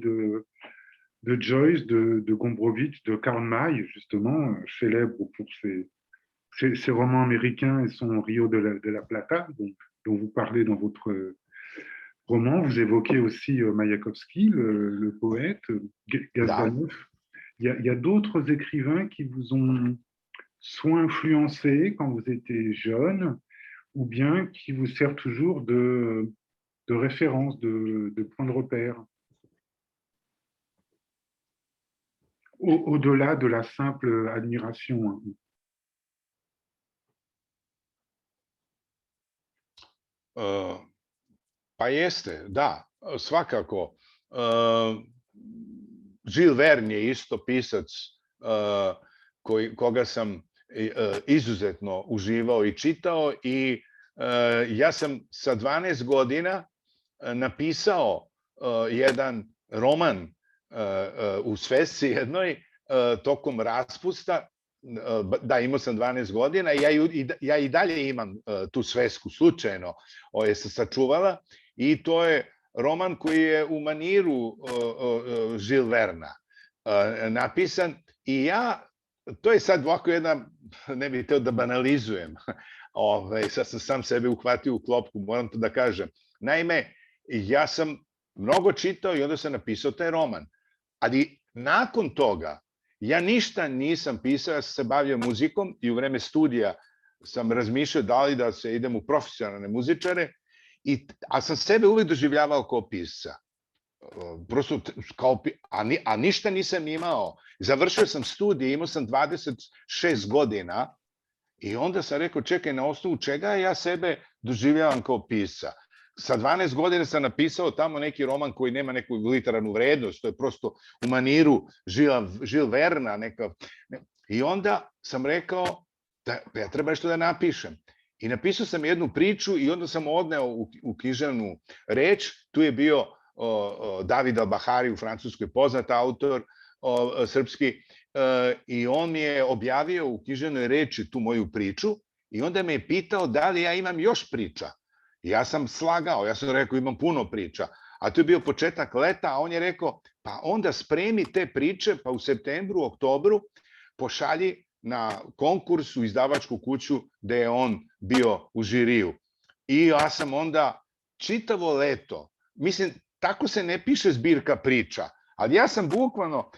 de Joyce, de Gombrowicz, de Karl May, justement, célèbre pour ses romans américains et son Rio de la Plata, dont vous parlez dans votre roman. Vous évoquez aussi Mayakovsky, le poète, Gazdanov. Il y a d'autres écrivains qui vous ont soit influencé quand vous étiez jeune, ou bien qui vous servent toujours de référence, de point de repère, au-delà de la simple admiration. Pa jeste, da, svakako. Jules Verne je isto pisac koga sam izuzetno uživao i čitao i ja sam sa 12 godina napisao jedan roman u svesci jednoj tokom raspusta. Da, imao sam 12 godina i ja i dalje imam tu svesku, slučajno je se sačuvala i to je roman koji je u maniru Jules Verna napisan i to je sad ovako jedna, ne bih hteo da banalizujem, sad sam sam sebe uhvatio u klopku, moram to da kažem. Naime, ja sam mnogo čitao i onda sam napisao taj roman, ali nakon toga ja ništa nisam pisao, ja sam se bavio muzikom i u vreme studija sam razmišljao da li da se idem u profesionalne muzičare, a sam sebe uvek doživljavao kao pisca. Prosto, a ništa nisam imao. Završio sam studije, imao sam 26 godina I onda sam rekao, čekaj, na osnovu čega ja sebe doživljavam kao pisca? Sa 12 godina sam napisao tamo neki roman koji nema neku literarnu vrednost, to je prosto u maniru Žil Verna. I onda sam rekao da ja treba nešto da napišem. I napisao sam jednu priču i onda sam odneo u književnu reč. Tu je bio David Al-Bahari u Francuskoj, poznat autor srpski, i on mi je objavio u književnoj reči tu moju priču i onda me je pitao da li ja imam još priča. Ja sam slagao, ja sam rekao imam puno priča, a to je bio početak leta, a on je rekao pa onda spremi te priče, pa u septembru, oktobru pošalji na konkurs u izdavačku kuću gde je on bio u žiriju. I ja sam onda čitavo leto, mislim, tako se ne piše zbirka priča, ali ja sam bukvalno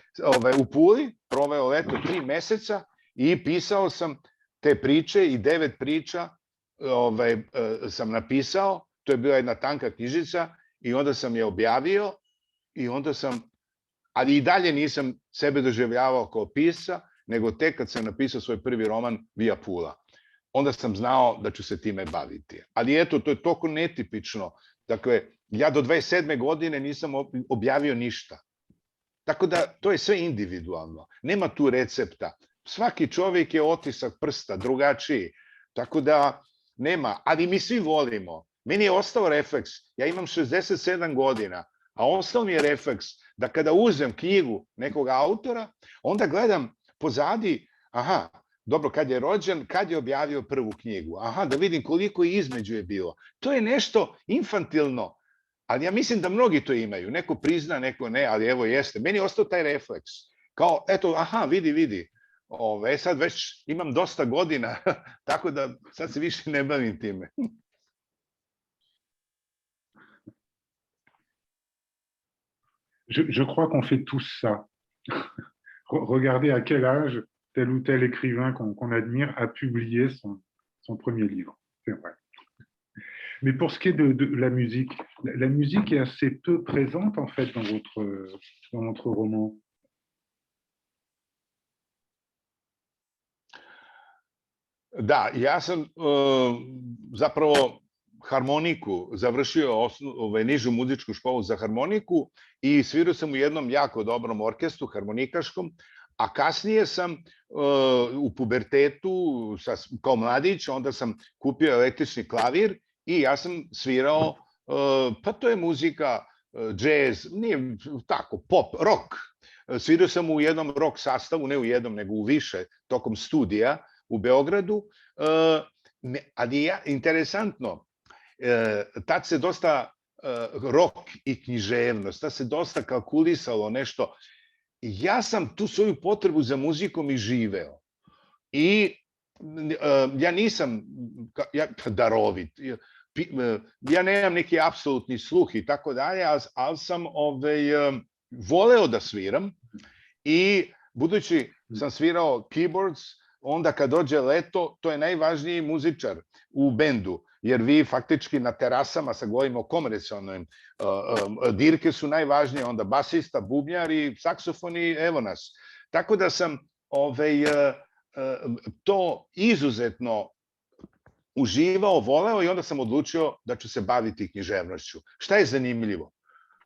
u Puli proveo leto 3 meseca i pisao sam te priče i 9 priča sam napisao, to je bila jedna tanka knjižica i onda sam je objavio i onda sam, ali i dalje nisam sebe doživljavao kao pisca, nego tek kad sam napisao svoj prvi roman Via Pula. Onda sam znao da ću se time baviti. Ali eto, to je toliko netipično. Dakle, ja do 27. godine nisam objavio ništa. Tako da, to je sve individualno. Nema tu recepta. Svaki čovjek je otisak prsta, drugačiji. Tako da, nema. Ali mi svi volimo. Meni je ostao refleks. Ja imam 67 godina, a ostao mi je refleks da kada uzem knjigu nekog autora, onda gledam pozadi, aha, dobro, kad je rođen, kad je objavio prvu knjigu, aha, da vidim koliko između je bilo. To je nešto infantilno, ali ja mislim da mnogi to imaju. Neko prizna, neko ne, ali evo jeste. Meni je ostao taj refleks. Kao, eto, aha, vidi. Sad već imam dosta godina, tako da sad se više ne bavim time. Je crois qu'on fait tous ça. Regardez à quel âge tel ou tel écrivain qu'on admire a publié son premier livre. C'est vrai. Mais pour ce qui est de la musique est assez peu présente en fait dans votre roman. Da, ja sam zapravo harmoniku završio nižu muzičku školu za harmoniku i svirao sam u jednom jako dobrom orkestru, harmonikaškom, a kasnije sam u pubertetu, kao mladić, onda sam kupio električni klavir i ja sam svirao, pa to je muzika, džez, nije tako, pop, rock. Svirao sam u jednom rock sastavu, ne u jednom, nego u više, tokom studija u Beogradu, ali interesantno, tad se dosta rock i književnost, tad se dosta kalkulisalo nešto. Ja sam tu svoju potrebu za muzikom i živeo. I ja nisam darovit, ja nemam neki apsolutni sluh i tako dalje, ali sam voleo da sviram i budući sam svirao keyboards, onda kad dođe leto, to je najvažniji muzičar u bendu, jer vi faktički na terasama sa govorimo komercijalnim, dirke su najvažnije, onda basista, bubnjar i saksofoni, evo nas. Tako da sam to izuzetno uživao, voleo i onda sam odlučio da ću se baviti književnošću. Šta je zanimljivo?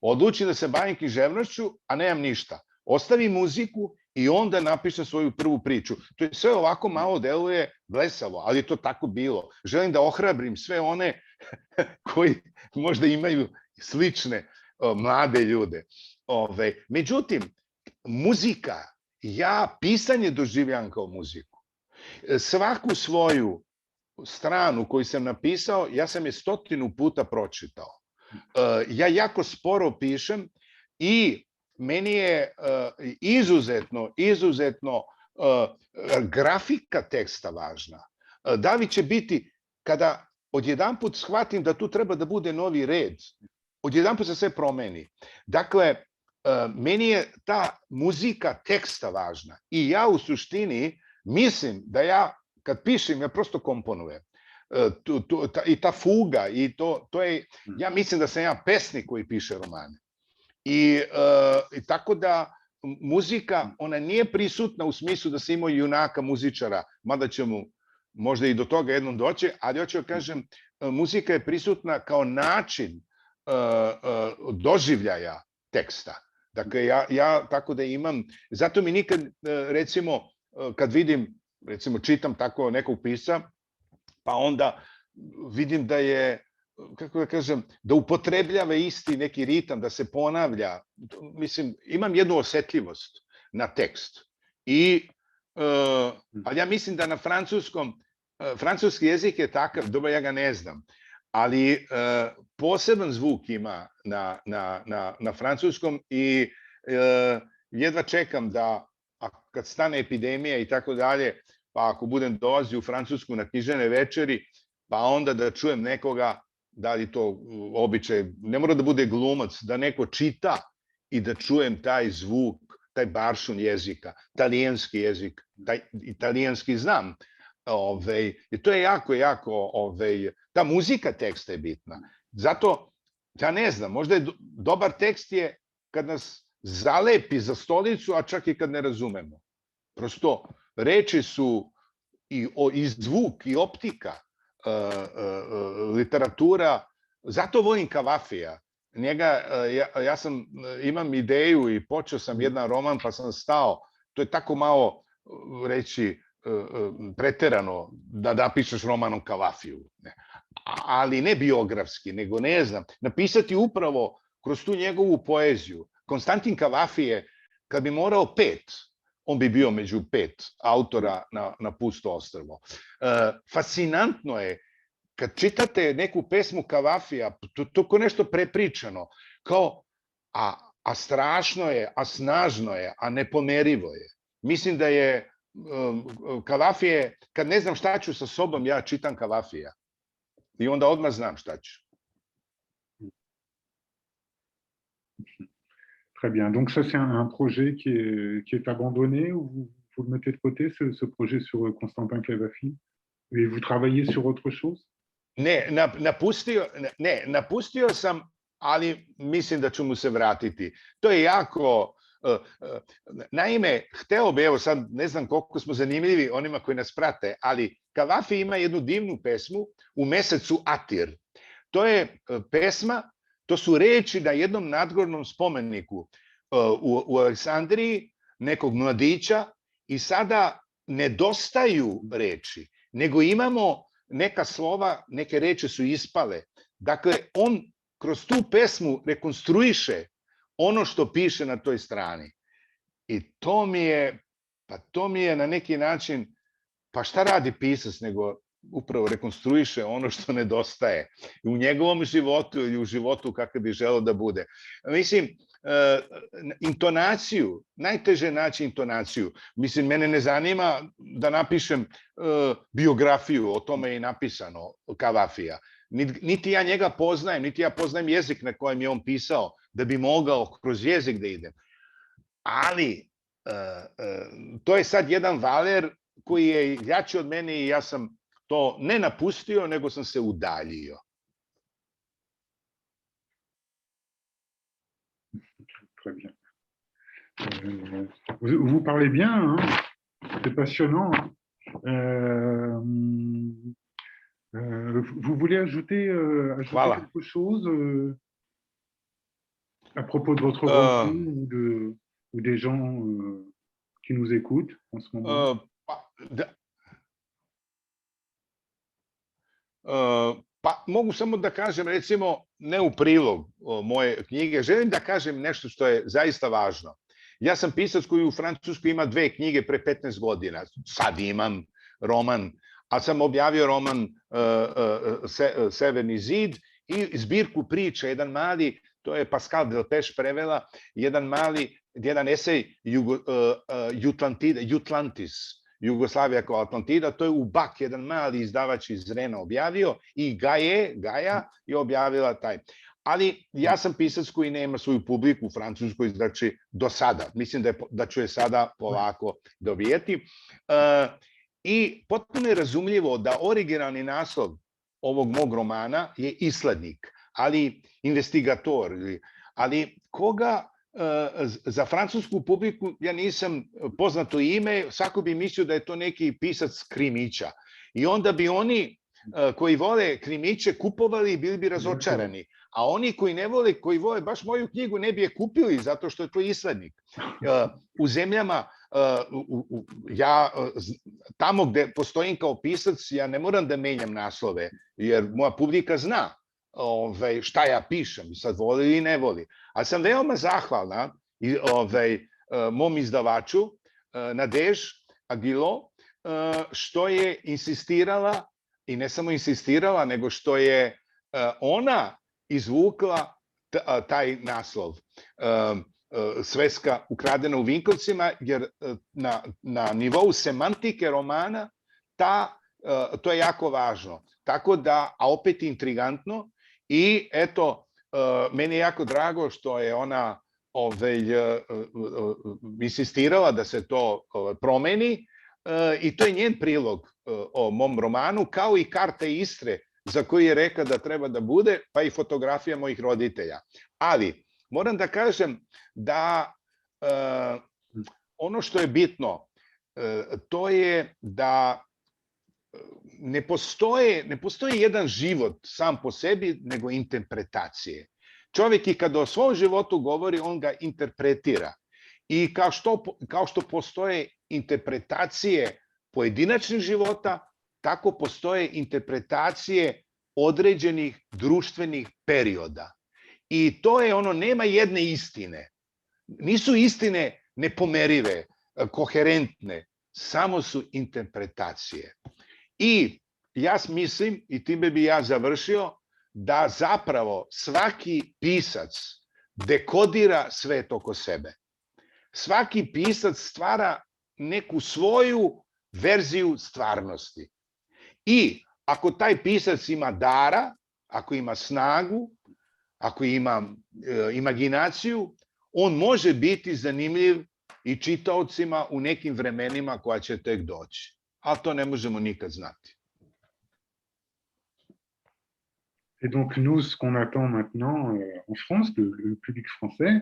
Odlučim da se bavim književnošću, a nemam ništa. Ostavim muziku i onda napišem svoju prvu priču. To je sve ovako malo deluje blesavo, ali je to tako bilo. Želim da ohrabrim sve one koji možda imaju slične mlade ljude. Međutim, muzika, ja pisanje doživljam kao muziku. Svaku svoju stranu koju sam napisao, ja sam je 100 puta pročitao. Ja jako sporo pišem i meni je izuzetno grafika teksta važna. Da li će biti, kada odjedanput shvatim da tu treba da bude novi red, odjedanput se sve promeni. Dakle, meni je ta muzika teksta važna i ja u suštini mislim da ja, kad pišem, ja prosto komponujem. I ta fuga, i to je, ja mislim da sam ja pesnik koji piše romane. I tako da muzika, ona nije prisutna u smislu da se ima junaka muzičara, mada će mu možda i do toga jednom doće, ali hoću da kažem, muzika je prisutna kao način doživljaja teksta. Dakle, ja tako da imam, zato mi nikad, recimo, kad vidim, recimo, čitam tako nekog pisca, pa onda vidim da je, kako da kažem, da upotrebljava isti neki ritam, da se ponavlja. Mislim, imam jednu osetljivost na tekst. Ali ja mislim da na francuskom, francuski jezik je takav, dobro, ja ga ne znam, ali poseban zvuk ima na francuskom i jedva čekam da, kad stane epidemija i tako dalje, pa ako budem dolazio u Francusku na književne večeri, pa onda da čujem nekoga, da li to običaj, ne mora da bude glumac, da neko čita i da čujem taj zvuk, taj baršun jezika, talijanski jezik, taj italijanski znam. I to je jako, ta muzika teksta je bitna. Zato, ja ne znam, možda je dobar tekst je kad nas zalepi za stolicu, a čak i kad ne razumemo. Prosto, reči su i zvuk, i optika, literatura. Zato volim Kavafija. Njega, imam ideju i počeo sam jedan roman, pa sam stao. To je tako malo, reći, preterano da napišeš roman o Kavafiju. Ali ne biografski, nego ne znam. Napisati upravo kroz tu njegovu poeziju. Konstantin Kavafije, kad bi morao 5, on bi bio među 5 autora na Pusto ostrvo. Fascinantno je, kad čitate neku pesmu Kavafija, to ko nešto prepričano, kao, a strašno je, a snažno je, a nepomerivo je. Mislim da je Kavafije, kad ne znam šta ću sa sobom, ja čitam Kavafija. I onda odmah znam šta ću. Très bien. Donc ça, c'est un projet qui est abandonné ou vous le mettez de côté, ce projet sur Constantin Cavafy? Et vous travaillez sur autre chose? Ne, napustio sam, ali mislim da ću mu se vratiti. To je jako... Naime, hteo bi, evo sad ne znam koliko smo zanimljivi onima koji nas prate, ali Kavafi ima jednu divnu pesmu U mesecu Atir. To je pesma, to su reči na jednom nadgornom spomeniku u Aleksandriji, nekog mladića, i sada nedostaju reči, nego imamo neka slova, neke reči su ispale. Dakle, on kroz tu pesmu rekonstruiše ono što piše na toj strani. I to mi je na neki način, pa šta radi pisac, nego upravo rekonstruiše ono što nedostaje u njegovom životu ili u životu kakav bi želeo da bude. Mislim, intonaciju, najteže naći intonaciju. Mislim, mene ne zanima da napišem biografiju, o tome je i napisano, Kavafija. Niti ja njega poznajem, niti ja poznajem jezik na kojem je on pisao, da bi mogao kroz jezik da idem. Ali, to je sad jedan valer koji je jači od mene i ja sam to ne napustio, nego sam se udaljio. Très bien. Vous parlez bien, hein? C'est passionnant. Vous voulez ajouter voilà. Quelque chose à propos de votre roman ou des gens qui nous écoutent en ce moment? Pa mogu samo da kažem, recimo, ne u prilog moje knjige, želim da kažem nešto što je zaista važno. Ja sam pisac koji u Francuskoj ima 2 knjige pre 15 godina. Sad imam roman, a sam objavio roman Severni zid i zbirku priča, jedan mali, to je Pascal Delpech prevela, jedan esej Jutlantis, Jugoslavija kao Atlantida, to je Ubak, jedan mali izdavač iz Rena objavio, i Gaja je objavila taj. Ali ja sam pisac koji nema svoju publiku u Francuskoj, znači do sada. Mislim da ću je sada polako dobijeti. I potpuno je razumljivo da originalni naslov ovog mog romana je Islednik, ali investigator, ali koga za francusku publiku ja nisam poznato ime, svako bi mislio da je to neki pisac krimića. I onda bi oni koji vole krimiće kupovali i bili bi razočarani. A oni koji ne vole, koji vole baš moju knjigu, ne bi je kupili zato što je to islednik. U zemljama, tamo gde postojim kao pisac, ja ne moram da menjam naslove, jer moja publika zna šta ja pišem, sad voli ili ne voli. Ali sam veoma zahvalna mom izdavaču, Nadež Agilo, što je insistirala, i ne samo insistirala, nego što je ona izvukla taj naslov Sveska ukradena u Vinkovcima, jer na nivou semantike romana to je jako važno. Tako da, a opet intrigantno, i eto, meni je jako drago što je ona insistirala da se to promeni, i to je njen prilog o mom romanu, kao i karta Istre za koju je rekla da treba da bude, pa i fotografija mojih roditelja. Ali, moram da kažem da ono što je bitno, to je da ne postoji jedan život sam po sebi, nego interpretacije. Čovjek i kada o svom životu govori, on ga interpretira. I kao što postoje interpretacije pojedinačnih života, tako postoje interpretacije određenih društvenih perioda. I to je ono, nema jedne istine. Nisu istine nepomerive, koherentne, samo su interpretacije. I ja mislim, i time bi ja završio, da zapravo svaki pisac dekodira svet oko sebe. Svaki pisac stvara neku svoju verziju stvarnosti. I ako taj pisac ima dara, ako ima snagu, ako ima imaginaciju, on može biti zanimljiv i čitaocima u nekim vremenima koja će tek doći. A to ne možemo nikad znati. Et donc, nous, ce qu'on attend maintenant en France, le public français,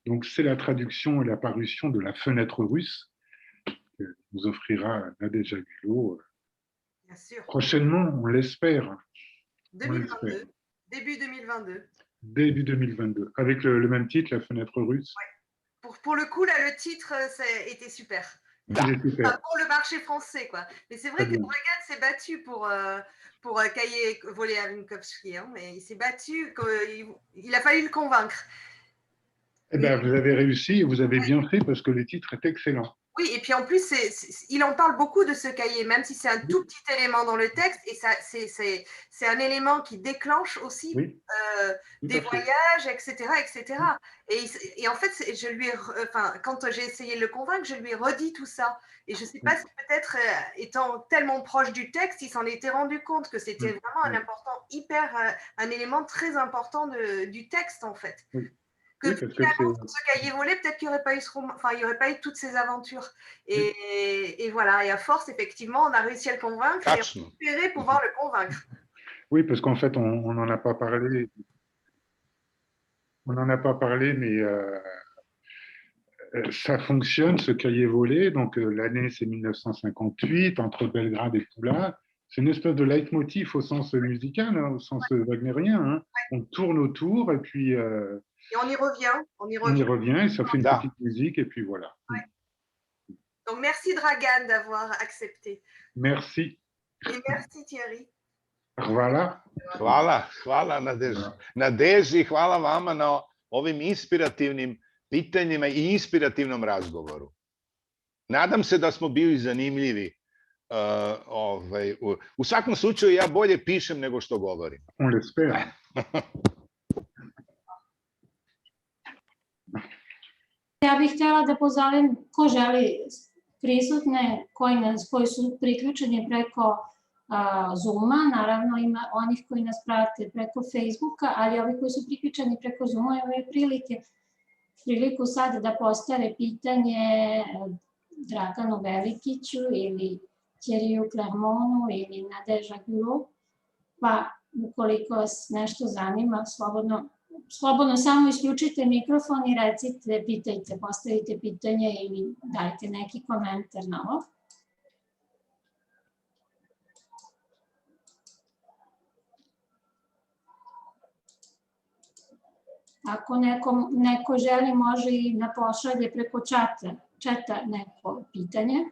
donc c'est la traduction et la parution de La Fenêtre russe, que nous offrira Nadège Agilo prochainement, on l'espère. 2022, début 2022. Début 2022, avec le même titre, La Fenêtre russe. Ouais. Pour le coup, là, le titre était super. Super. Pour le marché français, quoi. Mais c'est vrai que Dragan s'est battu pour Cahiers volés à Vinkovsky, hein, mais il s'est battu, il a fallu le convaincre. Eh bien, vous avez réussi et vous avez bien fait parce que le titre est excellent. Oui, et puis en plus, il en parle beaucoup de ce cahier, même si c'est un tout petit élément dans le texte, et c'est un élément qui déclenche aussi des voyages, etc. etc. Et en fait, quand j'ai essayé de le convaincre, je lui ai redit tout ça. Et je ne sais pas si peut-être, étant tellement proche du texte, il s'en était rendu compte que c'était vraiment un élément très important du texte, en fait. Oui. Que finalement, ce cahier volé, peut-être qu'il n'y aurait pas eu il n'y aurait pas eu toutes ces aventures. Et voilà, et à force, effectivement, on a réussi à le convaincre et on espérait pouvoir le convaincre. Oui, parce qu'en fait, on n'en a pas parlé. On n'en a pas parlé, mais ça fonctionne, ce cahier volé. Donc, l'année, c'est 1958, entre Belgrade et Pula. C'est une espèce de leitmotiv au sens musical, hein, au sens wagnérien. Hein. On tourne autour et puis... et on y revient. On y revient et ça fait une petite musique et puis voilà. Ouais. Donc, merci Dragan d'avoir accepté. Merci. Et merci Thierry. Hvala. Hvala Nadeži i hvala vama na ovim inspirativnim pitanjima i inspirativnom razgovoru. Nadam se da smo bili zanimljivi. U svakom slučaju ja bolje pišem nego što govorim. On l'espère. Ja bih htjela da pozovem ko želi prisutne, koji su priključeni preko Zooma, naravno ima onih koji nas prate preko Facebooka, ali ovi koji su priključeni preko Zooma imaju priliku sad da postave pitanje Draganu Velikiću ili Thierryu Clermontu ili Nadège Agilo, pa ukoliko vas nešto zanima, slobodno samo isključite mikrofon i recite, pitajte, postavite pitanje ili dajte neki komentar na ovo. Ako neko želi, može i da pošalje preko četa neko pitanje.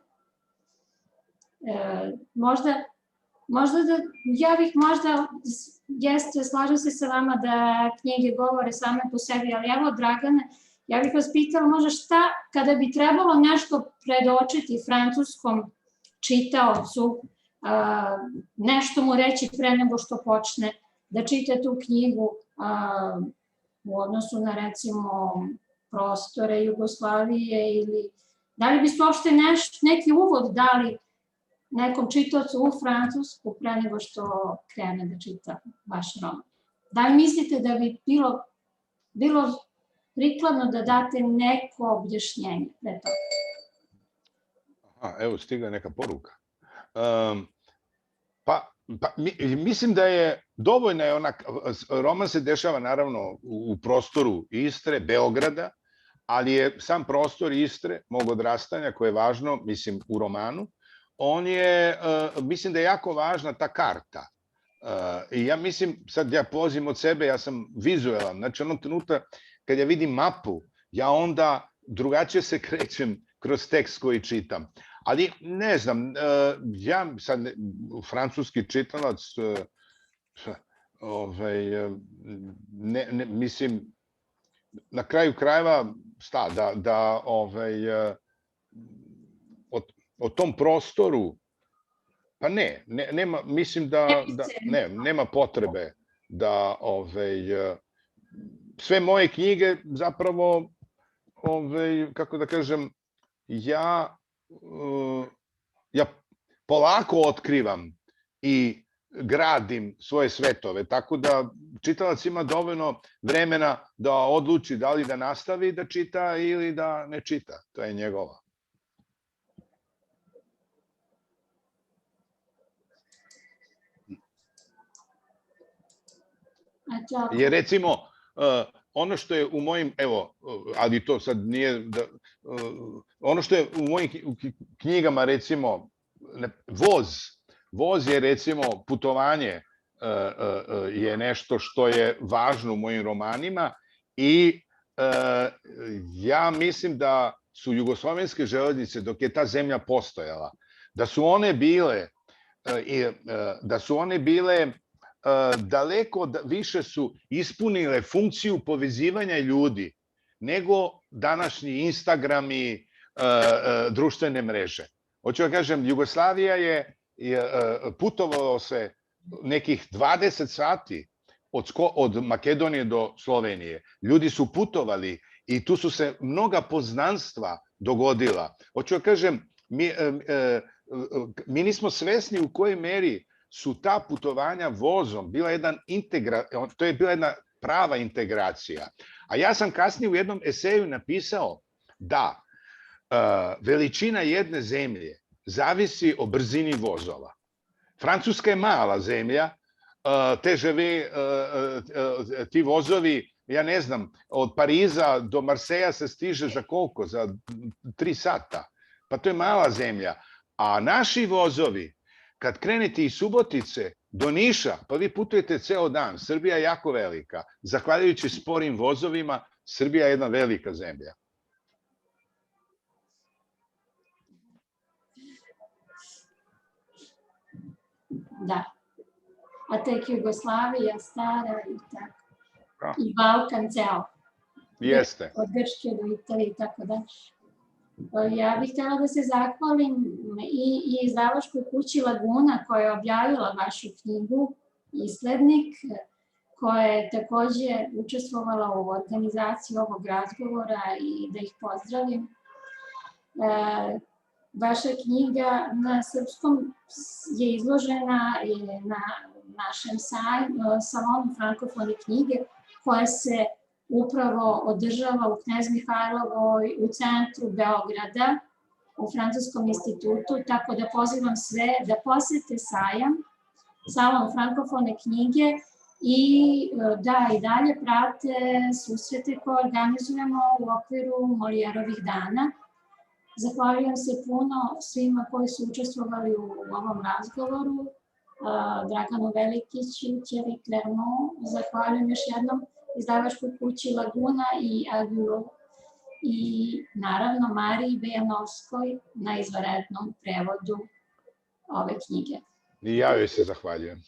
Ja bih možda, slažem se sa vama da knjige govore same po sebi, ali evo, Dragane, ja bih vas pitala možda šta, kada bi trebalo nešto predočiti francuskom čitaocu, nešto mu reći pre nego što počne da čita tu knjigu u odnosu na, recimo, prostore Jugoslavije, ili da li biste uopšte neki uvod dali nekom čitaocu u Francusku pre nego što krene da čita vaš roman? Da li mislite da bi bilo prikladno da date neko objašnjenje pre toga? Evo, stigla neka poruka. Mislim da je dovoljna roman se dešava naravno u prostoru Istre, Beograda, ali je sam prostor Istre, mog odrastanja, koje je važno, mislim, u romanu, mislim da je jako važna ta karta. I ja mislim, sad ja polazim od sebe, ja sam vizuelan, znači onog trenutka kad ja vidim mapu, ja onda drugačije se krećem kroz tekst koji čitam. Ali ne znam, ja sad francuski čitalac, mislim, na kraju krajeva, da o tom prostoru, pa ne, mislim da nema potrebe da sve moje knjige zapravo, kako da kažem, ja polako otkrivam i gradim svoje svetove, tako da čitalac ima dovoljno vremena da odluči da li da nastavi da čita ili da ne čita. To je njegova. Jer recimo, ono što je u mojim, evo, ali to sad nije, ono što je u mojim knjigama, recimo, voz je, recimo, putovanje je nešto što je važno u mojim romanima i ja mislim da su jugoslovenske železnice, dok je ta zemlja postojala, da su one bile daleko više su ispunile funkciju povezivanja ljudi nego današnji Instagram i društvene mreže. Hoću da kažem, Jugoslavija je putovalo se nekih 20 sati od Makedonije do Slovenije. Ljudi su putovali i tu su se mnoga poznanstva dogodila. Hoću da kažem, mi nismo svesni u kojoj meri su ta putovanja vozom bila to je bila jedna prava integracija. A ja sam kasnije u jednom eseju napisao da veličina jedne zemlje zavisi o brzini vozova. Francuska je mala zemlja, ti vozovi, ja ne znam, od Pariza do Marseja se stiže za koliko? Za 3 sata. Pa to je mala zemlja. A naši vozovi, kad krenete iz Subotice do Niša, pa vi putujete ceo dan. Srbija je jako velika. Zahvaljujući sporim vozovima, Srbija je jedna velika zemlja. Da. A tek Jugoslavija stara i tako. I Balkan ceo. Jeste. Od Grčke do Italije i tako da. Ja bih htjela da se zahvalim i izdavačkoj kući Laguna koja je objavila vašu knjigu Islednik, koja je takođe učestvovala u organizaciji ovog razgovora i da ih pozdravim. Vaša knjiga na srpskom je izložena na našem salonu frankofone knjige koja se upravo održava u Knez Mihajlovoj u centru Beograda, u Francuskom institutu, tako da pozivam sve da posete sajam, salon frankofone knjige i da i dalje prate susrete koje organizujemo u okviru Molijerovih dana. Zahvaljujem se puno svima koji su učestvovali u ovom razgovoru, Draganu Velikiću, Thierry Clermont, zahvaljujem još jednom izdavačkoj kući Laguna i Agulu. I naravno Mariji Bejanovskoj na izvanrednom prevodu ove knjige. I ja joj se zahvaljujem.